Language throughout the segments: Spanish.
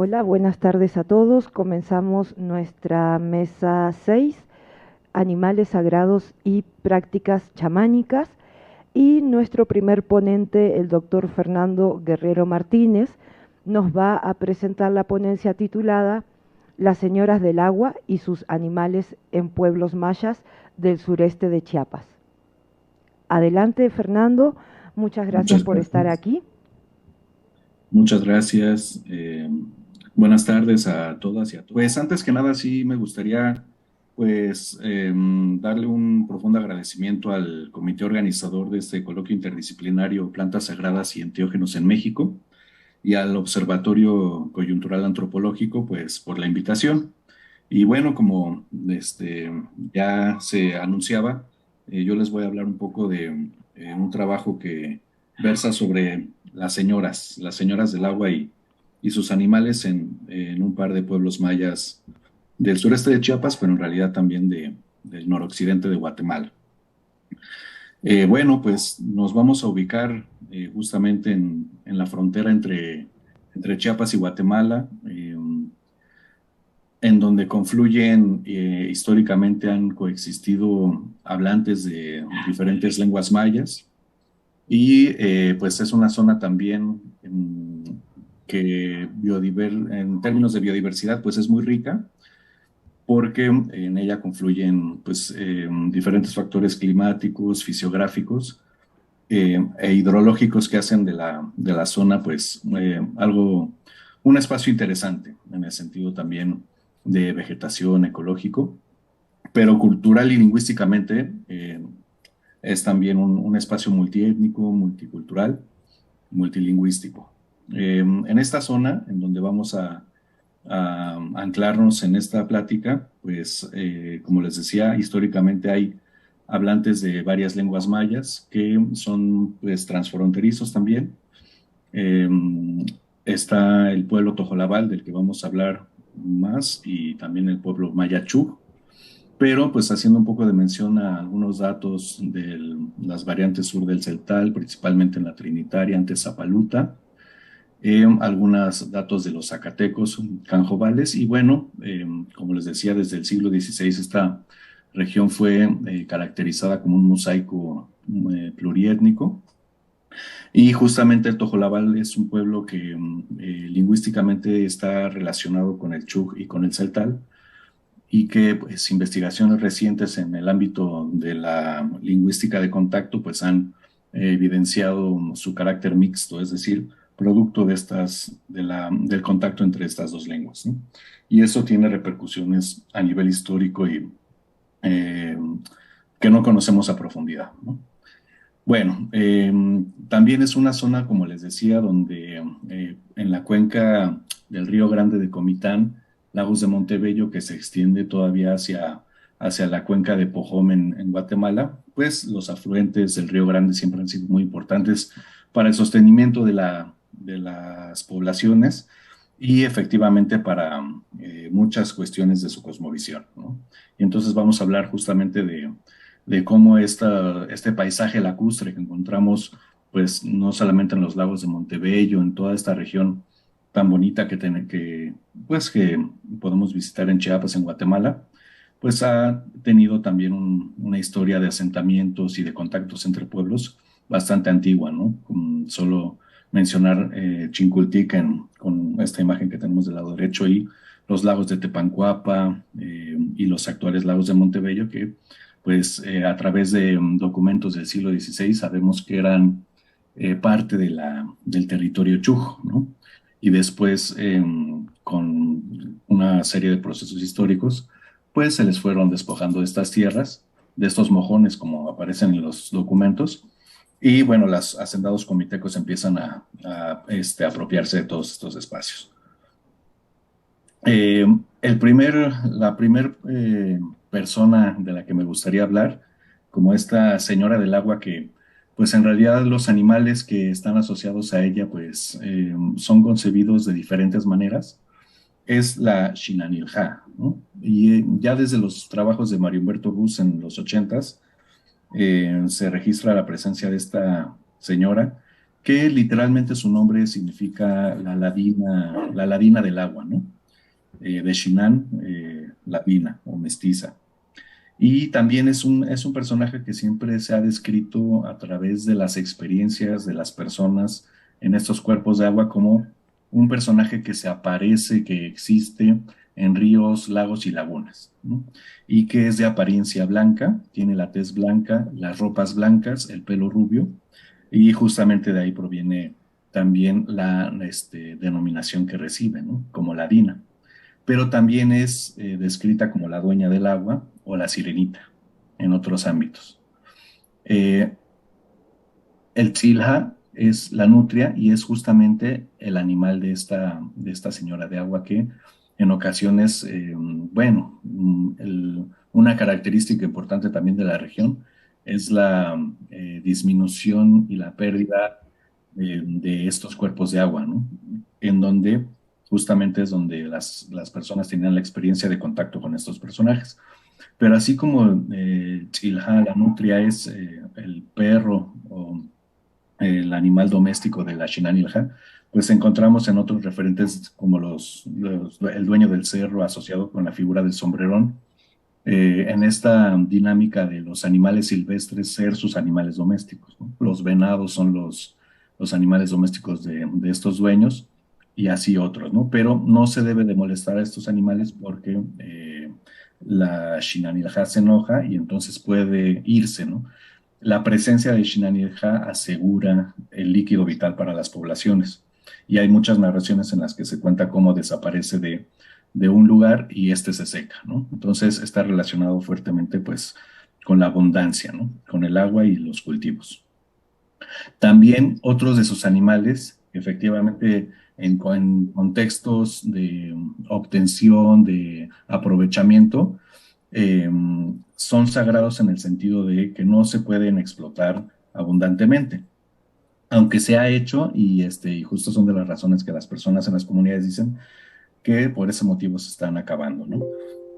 Hola, buenas tardes a todos. Comenzamos nuestra mesa 6, animales sagrados y prácticas chamánicas. Y nuestro primer ponente, el doctor Fernando Guerrero Martínez, nos va a presentar la ponencia titulada Las señoras del agua y sus animales en pueblos mayas del sureste de Chiapas. Adelante, Fernando. Muchas gracias Muchas por estar gracias. aquí. Muchas gracias. Buenas tardes a todas y a todos. Pues antes que nada, sí me gustaría darle un profundo agradecimiento al comité organizador de este coloquio interdisciplinario Plantas Sagradas y Enteógenos en México y al Observatorio Coyuntural Antropológico, pues por la invitación. Y bueno, como ya se anunciaba, yo les voy a hablar un poco de un trabajo que versa sobre las señoras del agua y sus animales en un par de pueblos mayas del sureste de Chiapas, pero en realidad también del noroccidente de Guatemala. Bueno, pues nos vamos a ubicar justamente en la frontera entre Chiapas y Guatemala. En donde confluyen, históricamente han coexistido hablantes de diferentes lenguas mayas y pues es una zona también que en términos de biodiversidad pues es muy rica porque en ella confluyen pues diferentes factores climáticos, fisiográficos e hidrológicos que hacen de la zona pues un espacio interesante en el sentido también de vegetación ecológico, pero cultural y lingüísticamente es también un espacio multiétnico, multicultural, multilingüístico. En esta zona, en donde vamos a anclarnos en esta plática, pues como les decía, históricamente hay hablantes de varias lenguas mayas que son pues transfronterizos también. Eh, Está el pueblo Tojolabal, del que vamos a hablar más, y también el pueblo maya Chuj, pero pues haciendo un poco de mención a algunos datos de las variantes sur del Celtal, principalmente en la Trinitaria, antes Zapaluta, algunos datos de los zacatecos, canjobales, y bueno, como les decía, desde el siglo XVI esta región fue caracterizada como un mosaico pluriétnico, y justamente el Tojolabal es un pueblo que lingüísticamente está relacionado con el Chuj y con el Celtal, y que pues, investigaciones recientes en el ámbito de la lingüística de contacto pues han evidenciado su carácter mixto, es decir, producto del contacto entre estas dos lenguas, ¿no? Y eso tiene repercusiones a nivel histórico y eh, que no conocemos a profundidad, ¿no? Bueno, también es una zona, como les decía, donde en la cuenca del Río Grande de Comitán, Lagos de Montebello, que se extiende todavía hacia la cuenca de Pojón en Guatemala, pues los afluentes del Río Grande siempre han sido muy importantes para el sostenimiento de las poblaciones y efectivamente para muchas cuestiones de su cosmovisión, ¿no? Y entonces vamos a hablar justamente de cómo este paisaje lacustre que encontramos, pues no solamente en los lagos de Montebello, en toda esta región tan bonita pues, que podemos visitar en Chiapas, en Guatemala, pues ha tenido también una historia de asentamientos y de contactos entre pueblos bastante antigua, ¿no? Solo mencionar Chincultic con esta imagen que tenemos del lado derecho y los lagos de Tepancuapa y los actuales lagos de Montebello que pues a través de documentos del siglo XVI sabemos que eran parte del territorio Chuj, ¿no? Y después, con una serie de procesos históricos, pues se les fueron despojando de estas tierras, de estos mojones, como aparecen en los documentos, y bueno, los hacendados comitecos empiezan apropiarse de todos estos espacios. Eh, la primer persona de la que me gustaría hablar, como esta señora del agua que, pues en realidad los animales que están asociados a ella, pues son concebidos de diferentes maneras, es la Shinanilja, ¿no? Y ya desde los trabajos de Mario Humberto Ruz en los ochentas, se registra la presencia de esta señora que literalmente su nombre significa la ladina del agua, ¿no? De Shinan, ladina o mestiza. Y también es un personaje que siempre se ha descrito a través de las experiencias de las personas en estos cuerpos de agua como un personaje que se aparece, que existe en ríos, lagos y lagunas, ¿no? Y que es de apariencia blanca, tiene la tez blanca, las ropas blancas, el pelo rubio, y justamente de ahí proviene también la denominación que recibe, ¿no? Como ladina, pero también es descrita como la dueña del agua o la sirenita en otros ámbitos. Eh, el Tzilha es la nutria y es justamente el animal de esta señora de agua que en ocasiones, bueno, una característica importante también de la región es la disminución y la pérdida de estos cuerpos de agua, ¿no? En donde justamente es donde las personas tenían la experiencia de contacto con estos personajes. Pero así como Chilha, la nutria, es el perro o el animal doméstico de la Shinanilja, pues encontramos en otros referentes como el dueño del cerro asociado con la figura del sombrerón, en esta dinámica de los animales silvestres ser sus animales domésticos, ¿no? Los venados son los animales domésticos de estos dueños y así otros, ¿no? Pero no se debe de molestar a estos animales porque la Shinanilja se enoja y entonces puede irse, ¿no? La presencia de Shinanilja asegura el líquido vital para las poblaciones y hay muchas narraciones en las que se cuenta cómo desaparece de un lugar y este se seca, ¿no? Entonces está relacionado fuertemente pues con la abundancia, ¿no? Con el agua y los cultivos. También otros de sus animales, efectivamente en contextos de obtención, de aprovechamiento, eh, son sagrados en el sentido de que no se pueden explotar abundantemente. Aunque se ha hecho, y justo son de las razones que las personas en las comunidades dicen que por ese motivo se están acabando, ¿no?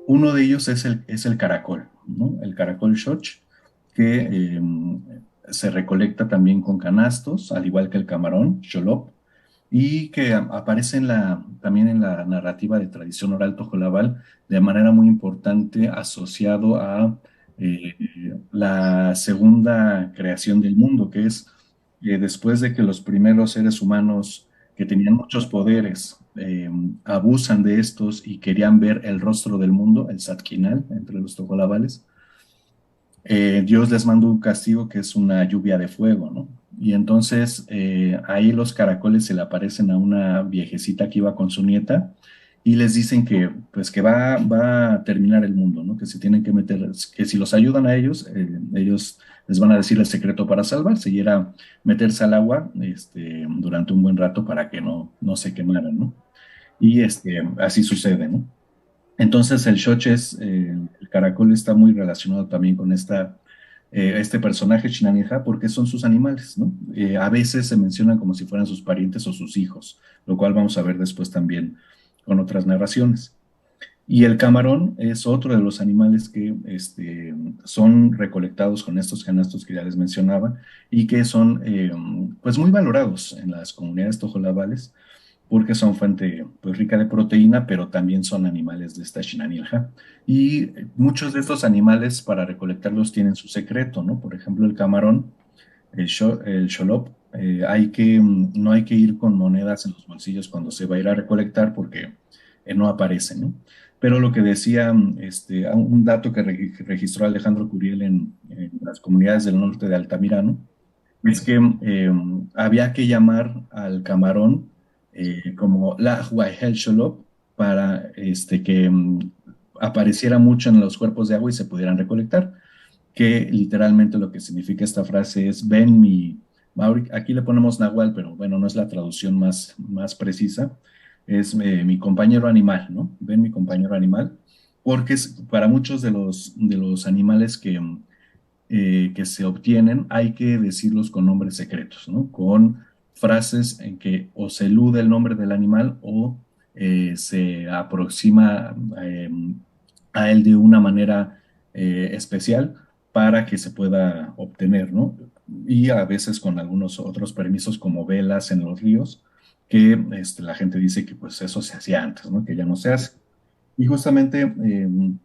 Uno de ellos es el caracol, ¿no? El caracol shoch, que se recolecta también con canastos, al igual que el camarón, xolop, y que aparece también en la narrativa de tradición oral tojolabal de manera muy importante asociado a eh, la segunda creación del mundo, que es después de que los primeros seres humanos que tenían muchos poderes abusan de estos y querían ver el rostro del mundo, el Satkinal, entre los tojolabales, Dios les manda un castigo que es una lluvia de fuego, ¿no? Y entonces ahí los caracoles se le aparecen a una viejecita que iba con su nieta y les dicen que pues que va a terminar el mundo, ¿no? Que se tienen que meter, que si los ayudan a ellos, ellos les van a decir el secreto para salvarse y era meterse al agua durante un buen rato para que no se quemaran, ¿no? Y así sucede, ¿no? Entonces el Xoches, el caracol está muy relacionado también con este personaje Chinanija porque son sus animales, ¿no? A veces se mencionan como si fueran sus parientes o sus hijos, lo cual vamos a ver después también con otras narraciones. Y el camarón es otro de los animales que son recolectados con estos canastos que ya les mencionaba y que son pues muy valorados en las comunidades tojolabales porque son fuente pues, rica de proteína, pero también son animales de esta Shinanilja. Y muchos de estos animales para recolectarlos tienen su secreto, ¿no? Por ejemplo, el camarón, el xolop, no hay que ir con monedas en los bolsillos cuando se va a ir a recolectar porque no aparece, ¿no? Pero lo que decía, un dato que registró Alejandro Curiel en las comunidades del norte de Altamirano, es que había que llamar al camarón como la Huayhel Sholop para que apareciera mucho en los cuerpos de agua y se pudieran recolectar, que literalmente lo que significa esta frase es ven aquí le ponemos Nahual, pero bueno, no es la traducción más precisa, es mi compañero animal, ¿no? Ven mi compañero animal, porque para muchos de los animales que se obtienen, hay que decirlos con nombres secretos, ¿no? Con frases en que o se elude el nombre del animal o se aproxima a él de una manera especial para que se pueda obtener, ¿no? y a veces con algunos otros permisos como velas en los ríos, que la gente dice que pues eso se hacía antes, ¿no? Que ya no se hace. Y justamente en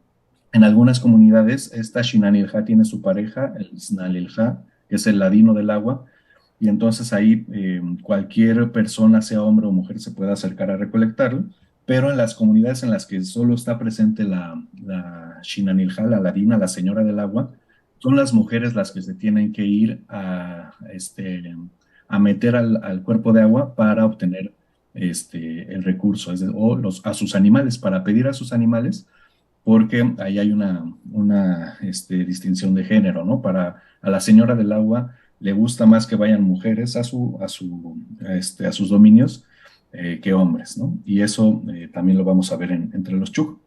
algunas comunidades, esta Shinanilja tiene su pareja, el Snalilja, que es el ladino del agua, y entonces ahí cualquier persona, sea hombre o mujer, se puede acercar a recolectarlo, pero en las comunidades en las que solo está presente la Shinanilja, la ladina, la señora del agua, son las mujeres las que se tienen que ir a meter al cuerpo de agua para obtener el recurso, o a sus animales, para pedir a sus animales porque ahí hay una distinción de género, ¿no? Para a la señora del agua le gusta más que vayan mujeres a sus dominios que hombres, ¿no? Y eso también lo vamos a ver entre los Chuk.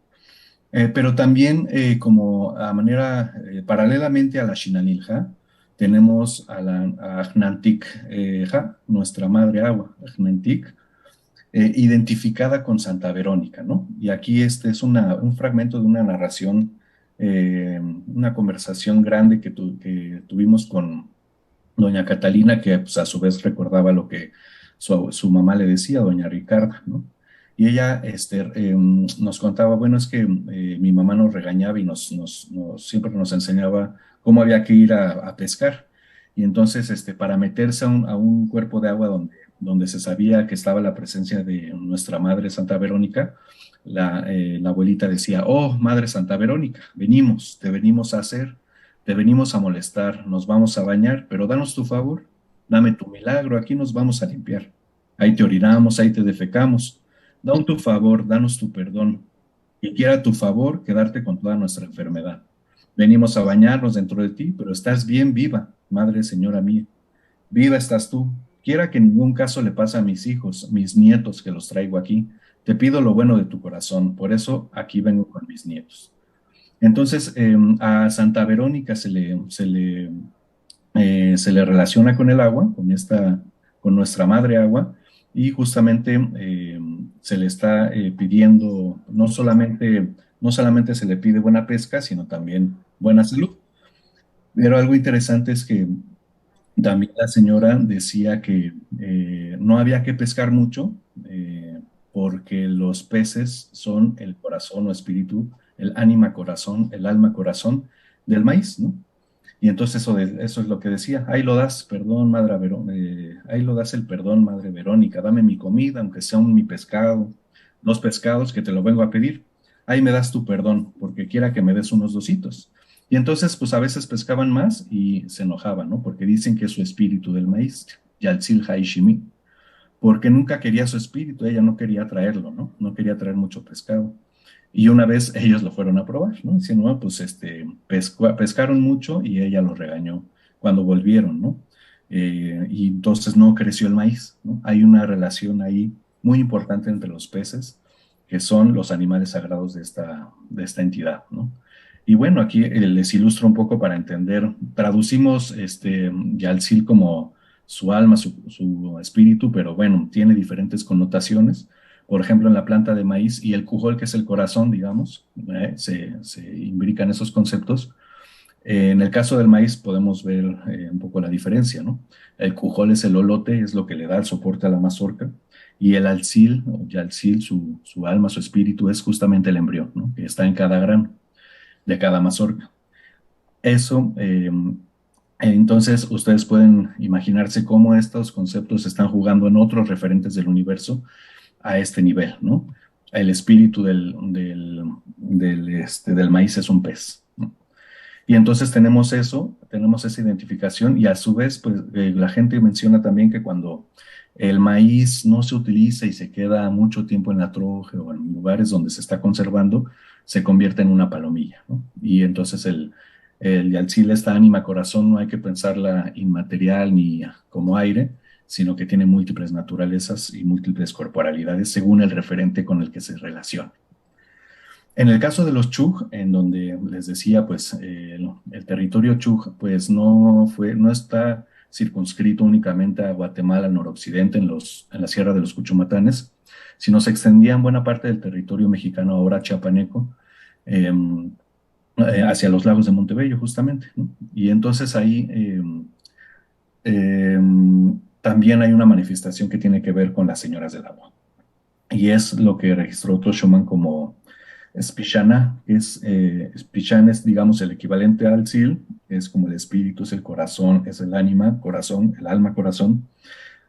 Pero también como a manera, paralelamente a la Shinanilja, tenemos a Ajnantik Ja, nuestra madre agua, Ajnantik, identificada con Santa Verónica, ¿no? Y aquí este es un fragmento de una narración, una conversación grande que tuvimos con doña Catalina, que pues, a su vez recordaba lo que su mamá le decía, doña Ricarda, ¿no? Y ella nos contaba, bueno, es que mi mamá nos regañaba y siempre nos enseñaba cómo había que ir a pescar. Y entonces, para meterse a un cuerpo de agua donde se sabía que estaba la presencia de nuestra Madre Santa Verónica, la abuelita decía, oh, Madre Santa Verónica, venimos, te venimos a hacer, te venimos a molestar, nos vamos a bañar, pero danos tu favor, dame tu milagro, aquí nos vamos a limpiar. Ahí te orinamos, ahí te defecamos. Da un tu favor, danos tu perdón, y quiera tu favor quedarte con toda nuestra enfermedad. Venimos a bañarnos dentro de ti, pero estás bien viva, Madre Señora mía. Viva estás tú. Quiera que en ningún caso le pase a mis hijos, mis nietos que los traigo aquí. Te pido lo bueno de tu corazón, por eso aquí vengo con mis nietos. Entonces, a Santa Verónica se le relaciona con el agua, con nuestra madre agua, y justamente se le está pidiendo, no solamente se le pide buena pesca, sino también buena salud. Pero algo interesante es que también la señora decía que no había que pescar mucho porque los peces son el corazón o espíritu, el ánima corazón, el alma corazón del maíz, ¿no? Y entonces eso es lo que decía, ahí lo das, perdón, ahí lo das el perdón, Madre Verónica, dame mi comida, aunque sea mi pescado, dos pescados que te lo vengo a pedir, ahí me das tu perdón, porque quiera que me des unos dositos. Y entonces, pues a veces pescaban más y se enojaban, ¿no? Porque dicen que es su espíritu del maíz, Yaltzil Haishimi, porque nunca quería su espíritu, ella no quería traerlo, ¿no? No quería traer mucho pescado. Y una vez ellos lo fueron a probar, ¿no? Diciendo, no, pues pescaron mucho y ella los regañó cuando volvieron, ¿no? Y entonces no creció el maíz, ¿no? Hay una relación ahí muy importante entre los peces, que son los animales sagrados de esta entidad, ¿no? Y bueno, aquí les ilustro un poco para entender, traducimos Yaltzil como su alma, su espíritu, pero bueno, tiene diferentes connotaciones. Por ejemplo, en la planta de maíz y el cujol, que es el corazón, digamos, se imbrican esos conceptos. En el caso del maíz podemos ver un poco la diferencia, ¿no? El cujol es el olote, es lo que le da el soporte a la mazorca, y el alzil, o yalzil, su alma, su espíritu, es justamente el embrión, ¿no? Que está en cada grano de cada mazorca. Eso, entonces, ustedes pueden imaginarse cómo estos conceptos están jugando en otros referentes del universo a este nivel, ¿no? El espíritu del maíz es un pez, ¿no? Y entonces tenemos esa identificación y a su vez, pues la gente menciona también que cuando el maíz no se utiliza y se queda mucho tiempo en la troje o en lugares donde se está conservando, se convierte en una palomilla, ¿no? Y entonces el yaltzil, esta ánima corazón, no hay que pensarla inmaterial ni como aire, sino que tiene múltiples naturalezas y múltiples corporalidades según el referente con el que se relaciona. En el caso de los Chug, en donde les decía, pues el territorio Chug, pues no está circunscrito únicamente a Guatemala, al noroccidente, en la Sierra de los Cuchumatanes, sino se extendía en buena parte del territorio mexicano, ahora chiapaneco, hacia los lagos de Montebello, justamente, ¿no? Y entonces ahí eh, también hay una manifestación que tiene que ver con las señoras del agua. Y es lo que registró Otto Schumann como Spishana, Spishana es, digamos, el equivalente al Sil, es como el espíritu, es el corazón, es el ánima, corazón, el alma, corazón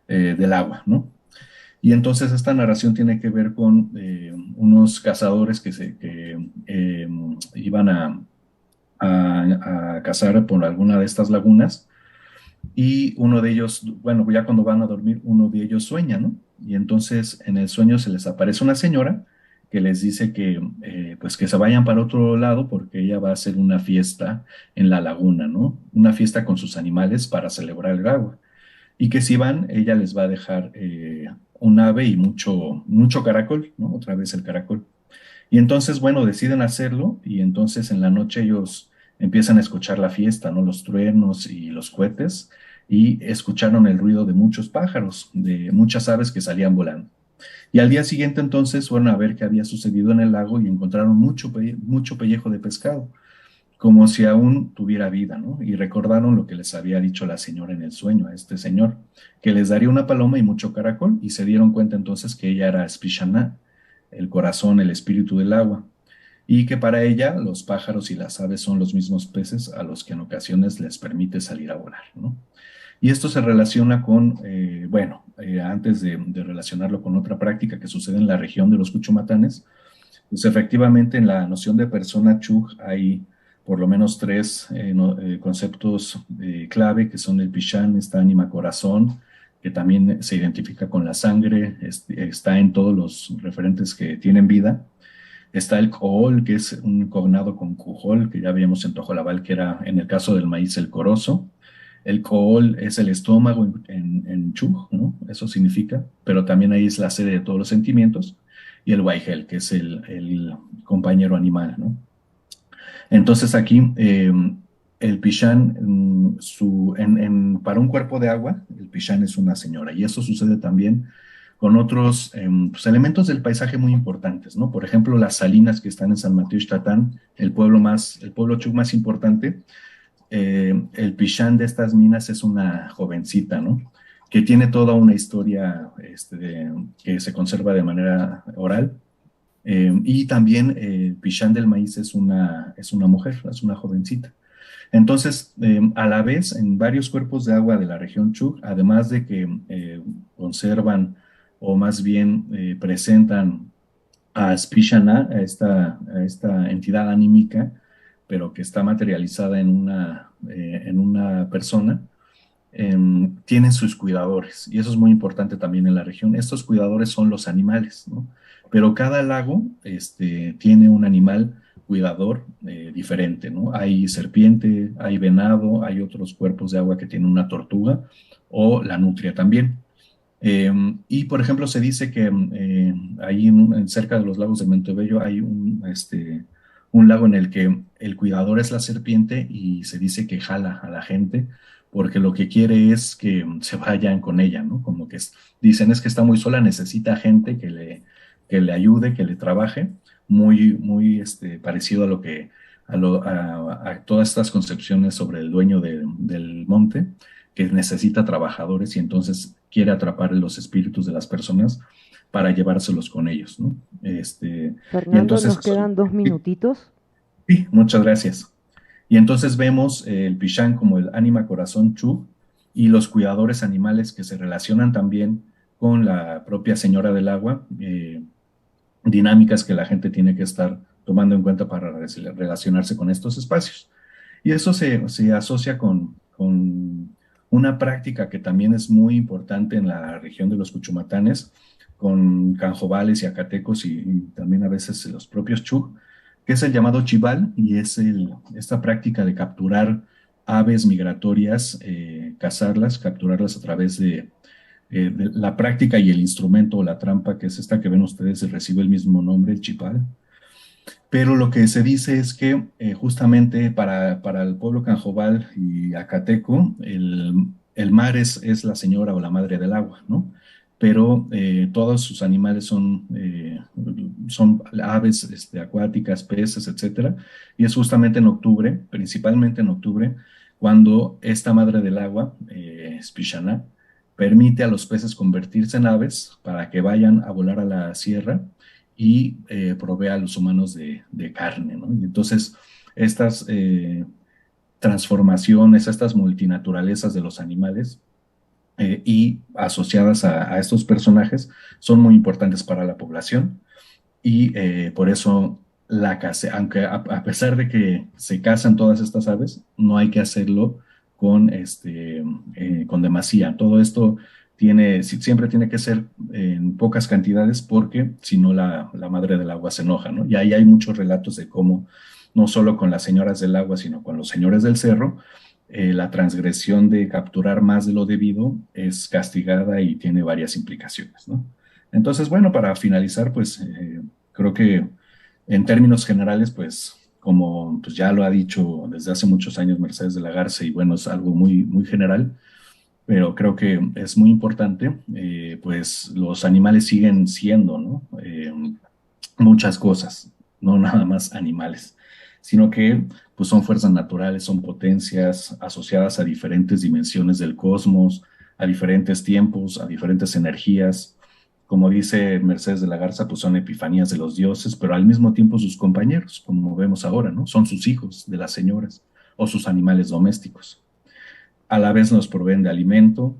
del agua, ¿no? Y entonces esta narración tiene que ver con unos cazadores que iban a cazar por alguna de estas lagunas y uno de ellos, bueno, ya cuando van a dormir, uno de ellos sueña, ¿no? Y entonces en el sueño se les aparece una señora que les dice que, pues que se vayan para otro lado porque ella va a hacer una fiesta en la laguna, ¿no? Una fiesta con sus animales para celebrar el agua. Y que si van, ella les va a dejar un ave y mucho caracol, ¿no? Otra vez el caracol. Y entonces, bueno, deciden hacerlo y entonces en la noche ellos empiezan a escuchar la fiesta, ¿no? Los truenos y los cohetes y escucharon el ruido de muchos pájaros, de muchas aves que salían volando. Y al día siguiente entonces fueron a ver qué había sucedido en el lago y encontraron mucho pellejo de pescado, como si aún tuviera vida, ¿no? Y recordaron lo que les había dicho la señora en el sueño a este señor, que les daría una paloma y mucho caracol, y se dieron cuenta entonces que ella era Spishana, el corazón, el espíritu del agua, y que para ella los pájaros y las aves son los mismos peces a los que en ocasiones les permite salir a volar, ¿no? Y esto se relaciona con, bueno, antes de relacionarlo con otra práctica que sucede en la región de los Cuchumatanes, pues efectivamente en la noción de persona Chug hay por lo menos tres conceptos clave que son el Pichán, esta ánima corazón, que también se identifica con la sangre, está en todos los referentes que tienen vida. Está el Cool, que es un cognado con Cujol, que ya veíamos en Tojolabal, que era en el caso del maíz el corozo. El Cool es el estómago en Chug, ¿no? Eso significa, pero también ahí es la sede de todos los sentimientos. Y el Waihel, que es el compañero animal, ¿no? Entonces aquí el Pichán, para un cuerpo de agua, el Pichán es una señora. Y eso sucede también con otros pues, elementos del paisaje muy importantes, ¿no? Por ejemplo, las salinas que están en San Mateo Ixtatán, el pueblo Chuk más importante, el Pichán de estas minas es una jovencita, ¿no? Que tiene toda una historia que se conserva de manera oral. Y también el Pichán del maíz es una mujer, es una jovencita. Entonces, a la vez, en varios cuerpos de agua de la región Chuk, además de que conservan o más bien presentan a Spishana, a esta entidad anímica, pero que está materializada en una persona, tienen sus cuidadores, y eso es muy importante también en la región. Estos cuidadores son los animales, ¿no? Pero cada lago tiene un animal cuidador diferente, ¿no? Hay serpiente, hay venado, hay otros cuerpos de agua que tienen una tortuga o la nutria también. Y por ejemplo, se dice que ahí cerca de los lagos de Montebello hay un lago en el que el cuidador es la serpiente y se dice que jala a la gente porque lo que quiere es que se vayan con ella, ¿no? Como que dicen es que está muy sola, necesita gente que le ayude, que le trabaje, muy parecido a lo que a todas estas concepciones sobre el dueño del monte que necesita trabajadores y entonces quiere atrapar los espíritus de las personas para llevárselos con ellos, ¿no? Y Fernando, entonces nos eso, quedan 2 minutitos. sí, muchas gracias. Y entonces vemos el Pichán como el ánima corazón Chu y los cuidadores animales que se relacionan también con la propia señora del agua, dinámicas que la gente tiene que estar tomando en cuenta para relacionarse con estos espacios. Y eso se asocia con una práctica que también es muy importante en la región de los Cuchumatanes, con canjobales y acatecos y también a veces los propios Chug, que es el llamado chival y es esta práctica de capturar aves migratorias, cazarlas, capturarlas a través de la práctica y el instrumento o la trampa, que es esta que ven ustedes, recibe el mismo nombre, el chipal. Pero lo que se dice es que justamente para el pueblo canjobal y acateco, el mar es la señora o la madre del agua, ¿no? Pero todos sus animales son aves acuáticas, peces, etcétera. Y es justamente en octubre, principalmente en octubre, cuando esta madre del agua, Spishana, permite a los peces convertirse en aves para que vayan a volar a la sierra y provea a los humanos de carne, ¿no? Y entonces estas transformaciones, estas multinaturalezas de los animales y asociadas a estos personajes son muy importantes para la población y por eso la caza, aunque a pesar de que se cazan todas estas aves, no hay que hacerlo con demasía. Todo esto siempre tiene que ser en pocas cantidades porque si no la madre del agua se enoja, ¿no? Y ahí hay muchos relatos de cómo, no solo con las señoras del agua, sino con los señores del cerro, la transgresión de capturar más de lo debido es castigada y tiene varias implicaciones, ¿no? Entonces, bueno, para finalizar, pues creo que en términos generales, pues como pues, ya lo ha dicho desde hace muchos años Mercedes de la Garza, y bueno, es algo muy, muy general, pero creo que es muy importante, pues los animales siguen siendo, ¿no? Muchas cosas, no nada más animales, sino que pues son fuerzas naturales, son potencias asociadas a diferentes dimensiones del cosmos, a diferentes tiempos, a diferentes energías. Como dice Mercedes de la Garza, pues son epifanías de los dioses, pero al mismo tiempo sus compañeros, como vemos ahora, ¿no? Son sus hijos de las señoras o sus animales domésticos. A la vez nos proveen de alimento,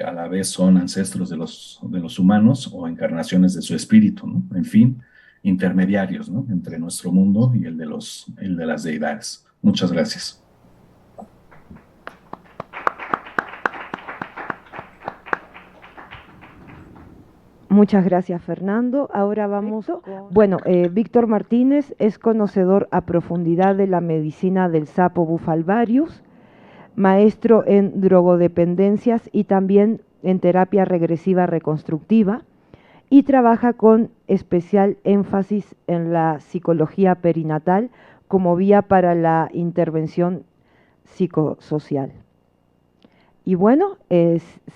a la vez son ancestros de los humanos o encarnaciones de su espíritu, ¿no? En fin, intermediarios, ¿no? Entre nuestro mundo y el de las deidades. Muchas gracias. Muchas gracias, Fernando. Ahora vamos con... Bueno, Víctor Martínez es conocedor a profundidad de la medicina del sapo bufalvarius, maestro en drogodependencias y también en terapia regresiva reconstructiva, y trabaja con especial énfasis en la psicología perinatal como vía para la intervención psicosocial. Y bueno,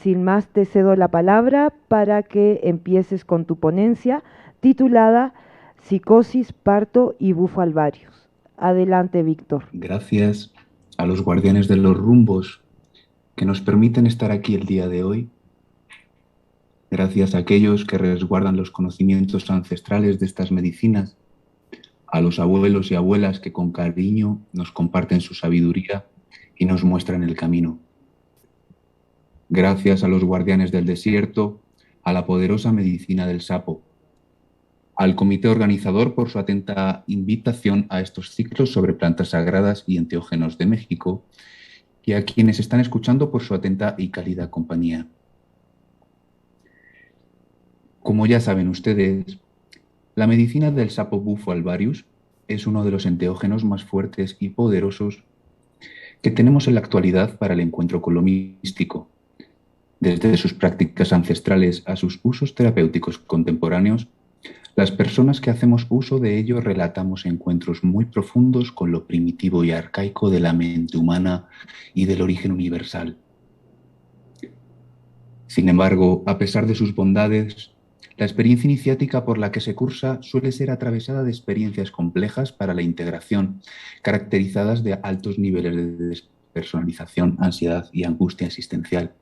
sin más te cedo la palabra para que empieces con tu ponencia titulada Psicosis, Parto y Bufalvarius. Adelante, Víctor. Gracias a los guardianes de los rumbos que nos permiten estar aquí el día de hoy. Gracias a aquellos que resguardan los conocimientos ancestrales de estas medicinas, a los abuelos y abuelas que con cariño nos comparten su sabiduría y nos muestran el camino. Gracias a los guardianes del desierto, a la poderosa medicina del sapo, al comité organizador por su atenta invitación a estos ciclos sobre plantas sagradas y enteógenos de México, y a quienes están escuchando por su atenta y cálida compañía. Como ya saben ustedes, la medicina del sapo bufo alvarius es uno de los enteógenos más fuertes y poderosos que tenemos en la actualidad para el encuentro con lo místico. Desde sus prácticas ancestrales a sus usos terapéuticos contemporáneos, las personas que hacemos uso de ello relatamos encuentros muy profundos con lo primitivo y arcaico de la mente humana y del origen universal. Sin embargo, a pesar de sus bondades, la experiencia iniciática por la que se cursa suele ser atravesada de experiencias complejas para la integración, caracterizadas de altos niveles de despersonalización, ansiedad y angustia existencial.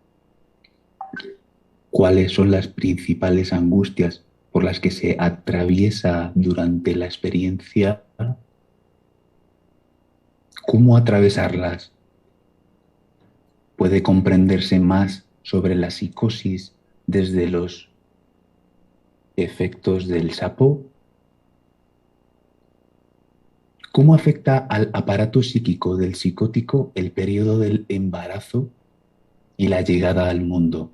¿Cuáles son las principales angustias por las que se atraviesa durante la experiencia? ¿Cómo atravesarlas? ¿Puede comprenderse más sobre la psicosis desde los efectos del sapo? ¿Cómo afecta al aparato psíquico del psicótico el periodo del embarazo y la llegada al mundo?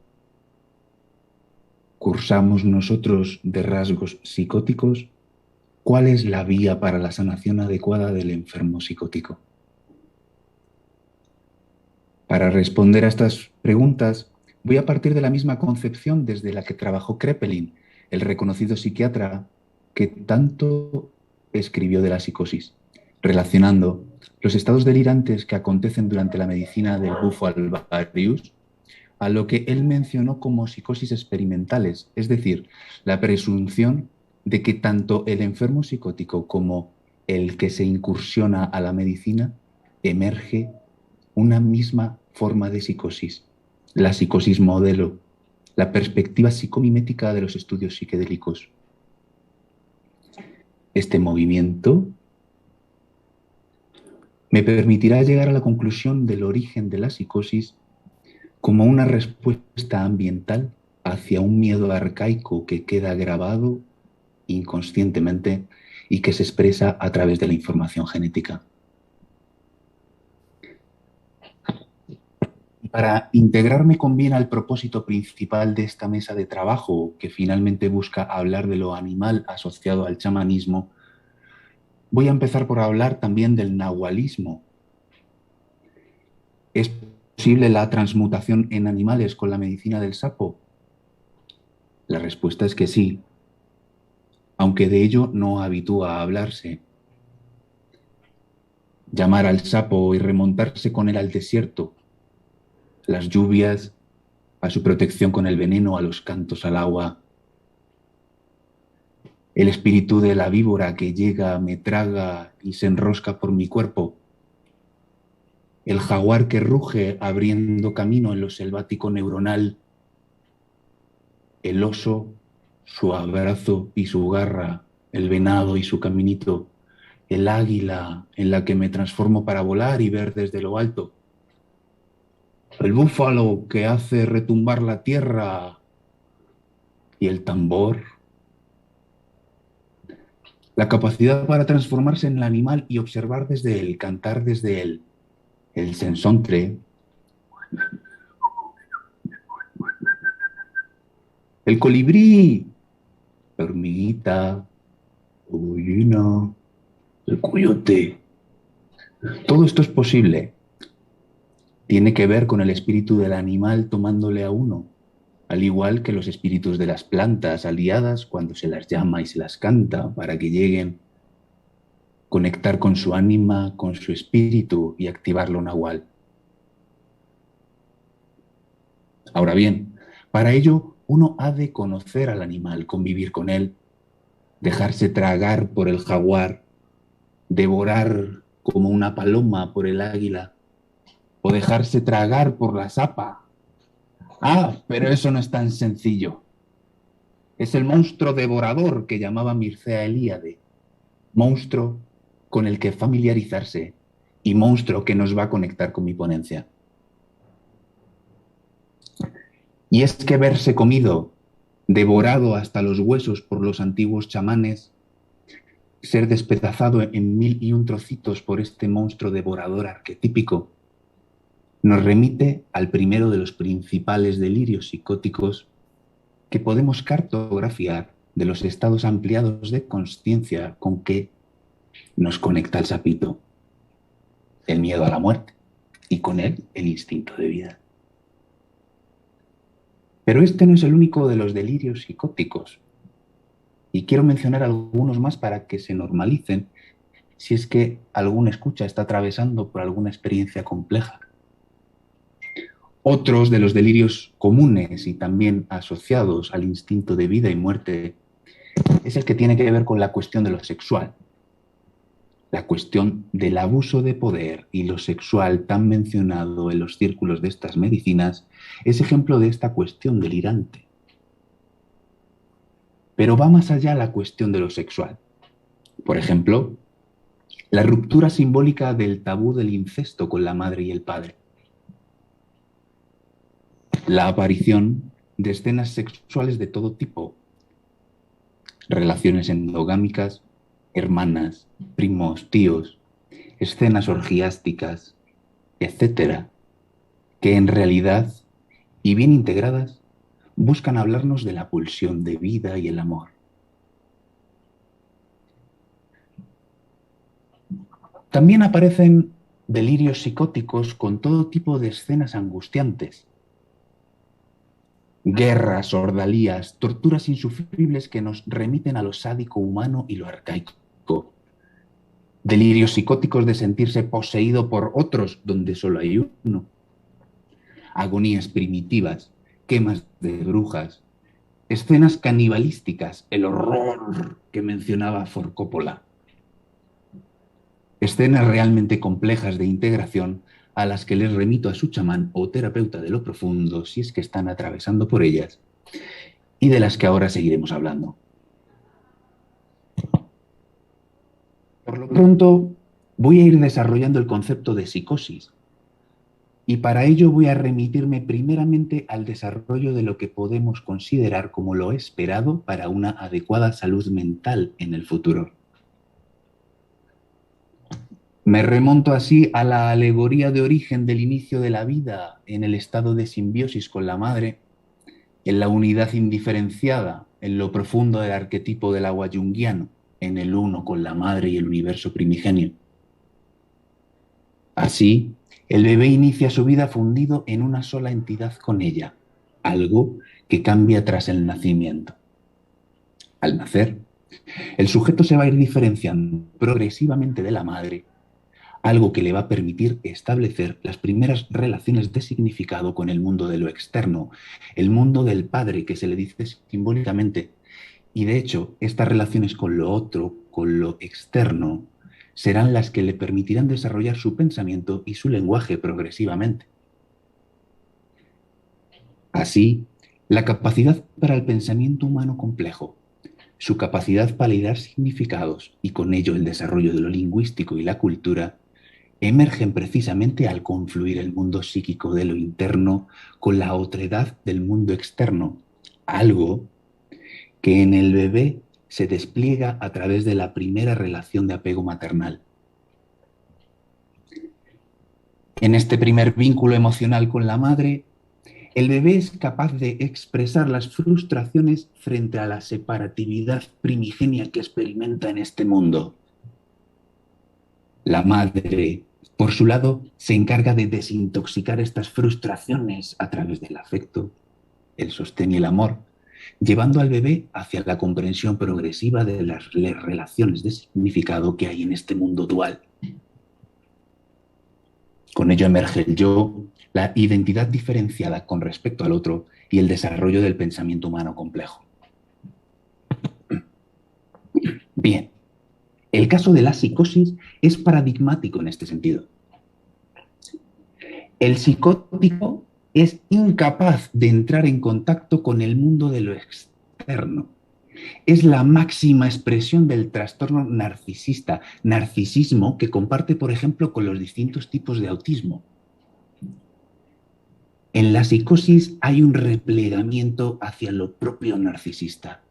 ¿Cursamos nosotros de rasgos psicóticos? ¿Cuál es la vía para la sanación adecuada del enfermo psicótico? Para responder a estas preguntas, voy a partir de la misma concepción desde la que trabajó Kraepelin, el reconocido psiquiatra que tanto escribió de la psicosis, relacionando los estados delirantes que acontecen durante la medicina del bufo alvarius a lo que él mencionó como psicosis experimentales, es decir, la presunción de que tanto el enfermo psicótico como el que se incursiona a la medicina emerge una misma forma de psicosis, la psicosis modelo, la perspectiva psicomimética de los estudios psiquedélicos. Este movimiento me permitirá llegar a la conclusión del origen de la psicosis como una respuesta ambiental hacia un miedo arcaico que queda grabado inconscientemente y que se expresa a través de la información genética. Para integrarme con bien al propósito principal de esta mesa de trabajo, que finalmente busca hablar de lo animal asociado al chamanismo, voy a empezar por hablar también del nahualismo. ¿Es posible la transmutación en animales con la medicina del sapo? La respuesta es que sí, aunque de ello no habitúa a hablarse. Llamar al sapo y remontarse con él al desierto, las lluvias, a su protección con el veneno, a los cantos al agua. El espíritu de la víbora que llega, me traga y se enrosca por mi cuerpo. El jaguar que ruge abriendo camino en lo selvático neuronal. El oso, su abrazo y su garra, el venado y su caminito. El águila en la que me transformo para volar y ver desde lo alto. El búfalo que hace retumbar la tierra y el tambor. La capacidad para transformarse en el animal y observar desde él, cantar desde él. El sensontre. El colibrí. La hormiguita. La gallina. El coyote. Todo esto es posible. Tiene que ver con el espíritu del animal tomándole a uno, al igual que los espíritus de las plantas aliadas cuando se las llama y se las canta para que lleguen, conectar con su ánima, con su espíritu y activarlo nahual. Ahora bien, para ello uno ha de conocer al animal, convivir con él, dejarse tragar por el jaguar, devorar como una paloma por el águila, o dejarse tragar por la sapa. Ah, pero eso no es tan sencillo. Es el monstruo devorador que llamaba Mircea Eliade, monstruo con el que familiarizarse y monstruo que nos va a conectar con mi ponencia. Y es que verse comido, devorado hasta los huesos por los antiguos chamanes, ser despedazado en 1001 trocitos por este monstruo devorador arquetípico, nos remite al primero de los principales delirios psicóticos que podemos cartografiar de los estados ampliados de consciencia con que nos conecta el sapito, el miedo a la muerte, y con él el instinto de vida. Pero este no es el único de los delirios psicóticos, y quiero mencionar algunos más para que se normalicen si es que algún escucha está atravesando por alguna experiencia compleja. Otros de los delirios comunes y también asociados al instinto de vida y muerte es el que tiene que ver con la cuestión de lo sexual. La cuestión del abuso de poder y lo sexual tan mencionado en los círculos de estas medicinas es ejemplo de esta cuestión delirante. Pero va más allá la cuestión de lo sexual. Por ejemplo, la ruptura simbólica del tabú del incesto con la madre y el padre. La aparición de escenas sexuales de todo tipo, relaciones endogámicas, hermanas, primos, tíos, escenas orgiásticas, etcétera, que en realidad, y bien integradas, buscan hablarnos de la pulsión de vida y el amor. También aparecen delirios psicóticos con todo tipo de escenas angustiantes. Guerras, ordalías, torturas insufribles que nos remiten a lo sádico humano y lo arcaico. Delirios psicóticos de sentirse poseído por otros donde solo hay uno. Agonías primitivas, quemas de brujas, escenas canibalísticas, el horror que mencionaba Ford Coppola. Escenas realmente complejas de integración a las que les remito a su chamán o terapeuta de lo profundo si es que están atravesando por ellas, y de las que ahora seguiremos hablando. Por lo pronto, voy a ir desarrollando el concepto de psicosis, y para ello voy a remitirme primeramente al desarrollo de lo que podemos considerar como lo esperado para una adecuada salud mental en el futuro. Me remonto así a la alegoría de origen del inicio de la vida en el estado de simbiosis con la madre, en la unidad indiferenciada, en lo profundo del arquetipo del agua junguiano, en el uno con la madre y el universo primigenio. Así, el bebé inicia su vida fundido en una sola entidad con ella, algo que cambia tras el nacimiento. Al nacer, el sujeto se va a ir diferenciando progresivamente de la madre, algo que le va a permitir establecer las primeras relaciones de significado con el mundo de lo externo, el mundo del padre que se le dice simbólicamente. Y de hecho, estas relaciones con lo otro, con lo externo, serán las que le permitirán desarrollar su pensamiento y su lenguaje progresivamente. Así, la capacidad para el pensamiento humano complejo, su capacidad para hilar significados y con ello el desarrollo de lo lingüístico y la cultura, emergen precisamente al confluir el mundo psíquico de lo interno con la otredad del mundo externo, algo que en el bebé se despliega a través de la primera relación de apego maternal. En este primer vínculo emocional con la madre, el bebé es capaz de expresar las frustraciones frente a la separatividad primigenia que experimenta en este mundo. La madre, por su lado, se encarga de desintoxicar estas frustraciones a través del afecto, el sostén y el amor, llevando al bebé hacia la comprensión progresiva de las relaciones de significado que hay en este mundo dual. Con ello emerge el yo, la identidad diferenciada con respecto al otro y el desarrollo del pensamiento humano complejo. Bien, el caso de la psicosis es paradigmático en este sentido. El psicótico es incapaz de entrar en contacto con el mundo de lo externo. Es la máxima expresión del trastorno narcisista, narcisismo que comparte, por ejemplo, con los distintos tipos de autismo. En la psicosis hay un replegamiento hacia lo propio narcisista,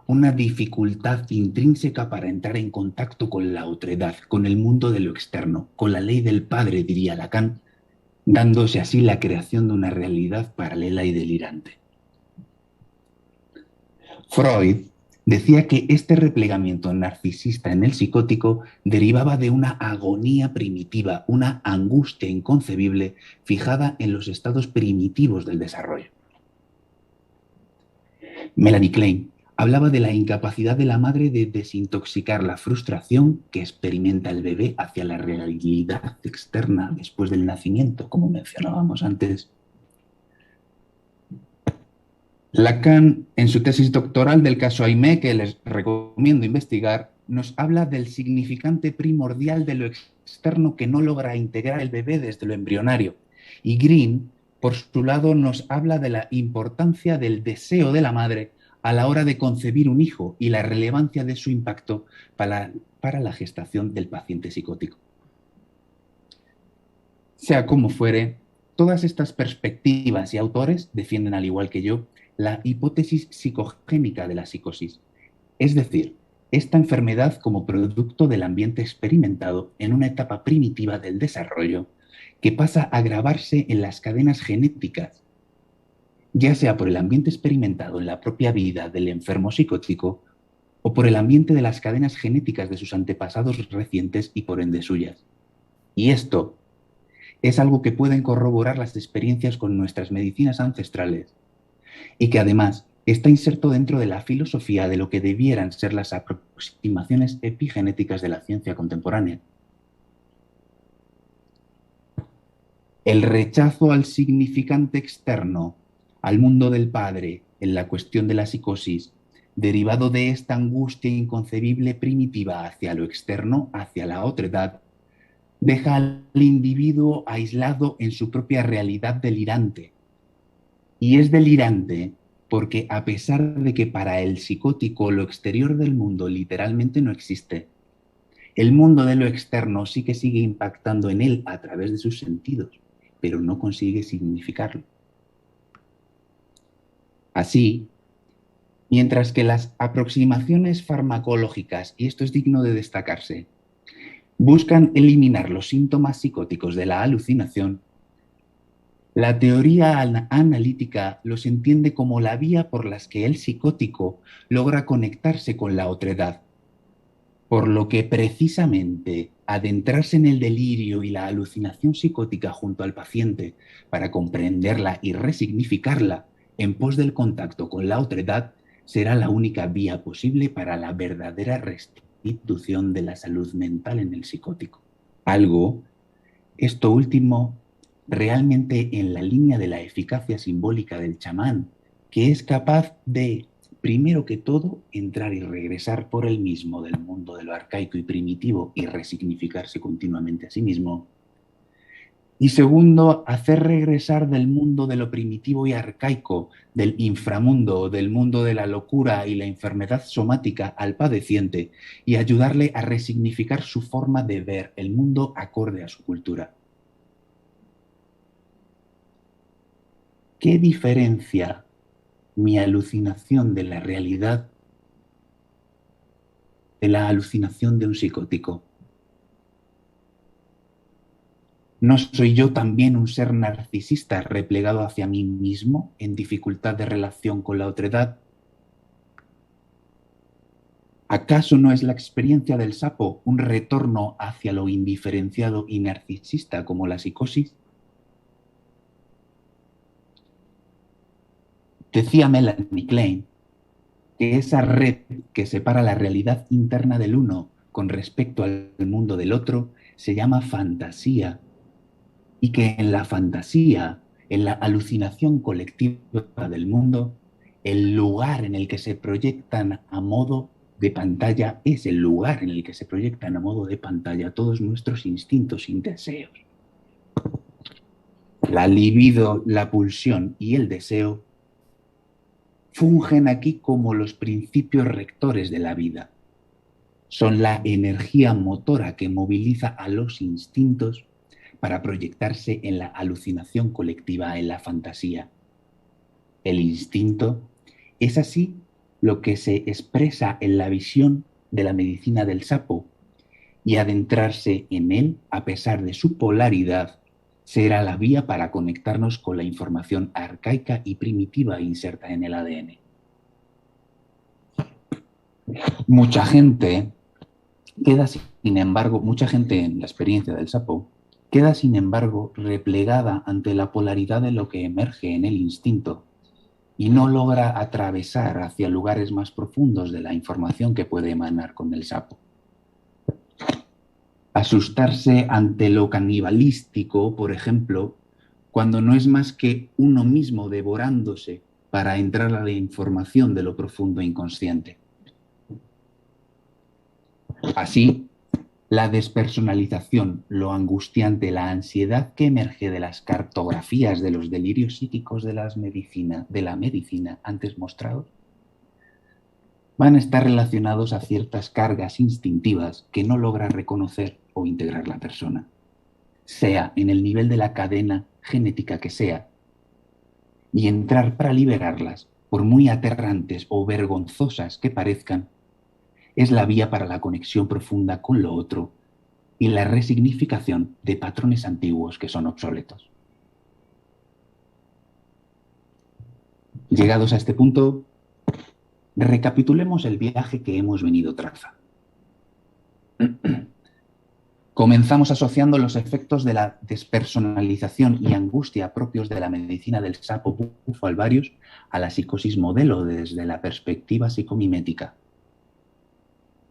una dificultad intrínseca para entrar en contacto con la otredad, con el mundo de lo externo, con la ley del padre, diría Lacan, dándose así la creación de una realidad paralela y delirante. Freud decía que este replegamiento narcisista en el psicótico derivaba de una agonía primitiva, una angustia inconcebible fijada en los estados primitivos del desarrollo. Melanie Klein hablaba de la incapacidad de la madre de desintoxicar la frustración que experimenta el bebé hacia la realidad externa después del nacimiento, como mencionábamos antes. Lacan, en su tesis doctoral del caso Aimé, que les recomiendo investigar, nos habla del significante primordial de lo externo que no logra integrar el bebé desde lo embrionario. Y Green, por su lado, nos habla de la importancia del deseo de la madre a la hora de concebir un hijo y la relevancia de su impacto para la gestación del paciente psicótico. Sea como fuere, todas estas perspectivas y autores defienden, al igual que yo, la hipótesis psicogénica de la psicosis, es decir, esta enfermedad como producto del ambiente experimentado en una etapa primitiva del desarrollo que pasa a grabarse en las cadenas genéticas, ya sea por el ambiente experimentado en la propia vida del enfermo psicótico o por el ambiente de las cadenas genéticas de sus antepasados recientes y por ende suyas. Y esto es algo que pueden corroborar las experiencias con nuestras medicinas ancestrales y que además está inserto dentro de la filosofía de lo que debieran ser las aproximaciones epigenéticas de la ciencia contemporánea. El rechazo al significante externo, al mundo del padre, en la cuestión de la psicosis, derivado de esta angustia inconcebible primitiva hacia lo externo, hacia la otredad, deja al individuo aislado en su propia realidad delirante. Y es delirante porque a pesar de que para el psicótico lo exterior del mundo literalmente no existe, el mundo de lo externo sí que sigue impactando en él a través de sus sentidos, pero no consigue significarlo. Así, mientras que las aproximaciones farmacológicas, y esto es digno de destacarse, buscan eliminar los síntomas psicóticos de la alucinación, la teoría analítica los entiende como la vía por la que el psicótico logra conectarse con la otredad, por lo que precisamente adentrarse en el delirio y la alucinación psicótica junto al paciente para comprenderla y resignificarla en pos del contacto con la otredad será la única vía posible para la verdadera restitución de la salud mental en el psicótico. Algo, esto último, realmente en la línea de la eficacia simbólica del chamán, que es capaz de, primero que todo, entrar y regresar por él mismo del mundo de lo arcaico y primitivo y resignificarse continuamente a sí mismo. Y segundo, hacer regresar del mundo de lo primitivo y arcaico, del inframundo, del mundo de la locura y la enfermedad somática al padeciente y ayudarle a resignificar su forma de ver el mundo acorde a su cultura. ¿Qué diferencia mi alucinación de la realidad de la alucinación de un psicótico? ¿No soy yo también un ser narcisista replegado hacia mí mismo en dificultad de relación con la otredad? ¿Acaso no es la experiencia del sapo un retorno hacia lo indiferenciado y narcisista como la psicosis? Decía Melanie Klein que esa red que separa la realidad interna del uno con respecto al mundo del otro se llama fantasía, y que en la fantasía, en la alucinación colectiva del mundo, el lugar en el que se proyectan a modo de pantalla es el lugar en el que se proyectan a modo de pantalla todos nuestros instintos y deseos. La libido, la pulsión y el deseo fungen aquí como los principios rectores de la vida. Son la energía motora que moviliza a los instintos para proyectarse en la alucinación colectiva, en la fantasía. El instinto es así lo que se expresa en la visión de la medicina del sapo, y adentrarse en él, a pesar de su polaridad, será la vía para conectarnos con la información arcaica y primitiva inserta en el ADN. Mucha gente en la experiencia del sapo, queda sin embargo replegada ante la polaridad de lo que emerge en el instinto y no logra atravesar hacia lugares más profundos de la información que puede emanar con el sapo. Asustarse ante lo canibalístico, por ejemplo, cuando no es más que uno mismo devorándose para entrar a la información de lo profundo inconsciente. Así, la despersonalización, lo angustiante, la ansiedad que emerge de las cartografías de los delirios psíquicos de la medicina antes mostrados, van a estar relacionados a ciertas cargas instintivas que no logra reconocer o integrar la persona, sea en el nivel de la cadena genética que sea, y entrar para liberarlas, por muy aterrantes o vergonzosas que parezcan, es la vía para la conexión profunda con lo otro y la resignificación de patrones antiguos que son obsoletos. Llegados a este punto, recapitulemos el viaje que hemos venido trazando. Comenzamos asociando los efectos de la despersonalización y angustia propios de la medicina del sapo bufo alvarius a la psicosis modelo desde la perspectiva psicomimética.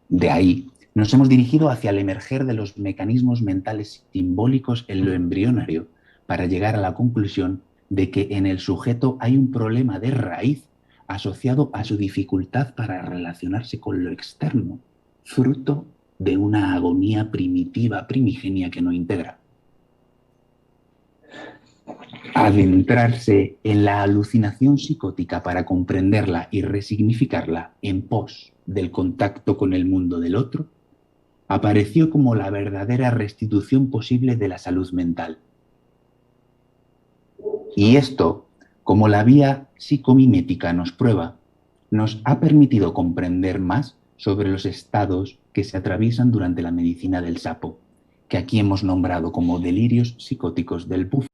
De ahí nos hemos dirigido hacia el emerger de los mecanismos mentales simbólicos en lo embrionario para llegar a la conclusión de que en el sujeto hay un problema de raíz asociado a su dificultad para relacionarse con lo externo, fruto de una agonía primitiva, primigenia que no integra. Adentrarse en la alucinación psicótica para comprenderla y resignificarla en pos del contacto con el mundo del otro, apareció como la verdadera restitución posible de la salud mental. Y esto, como la vía psicomimética nos prueba, nos ha permitido comprender más sobre los estados que se atraviesan durante la medicina del sapo, que aquí hemos nombrado como delirios psicóticos del bufo.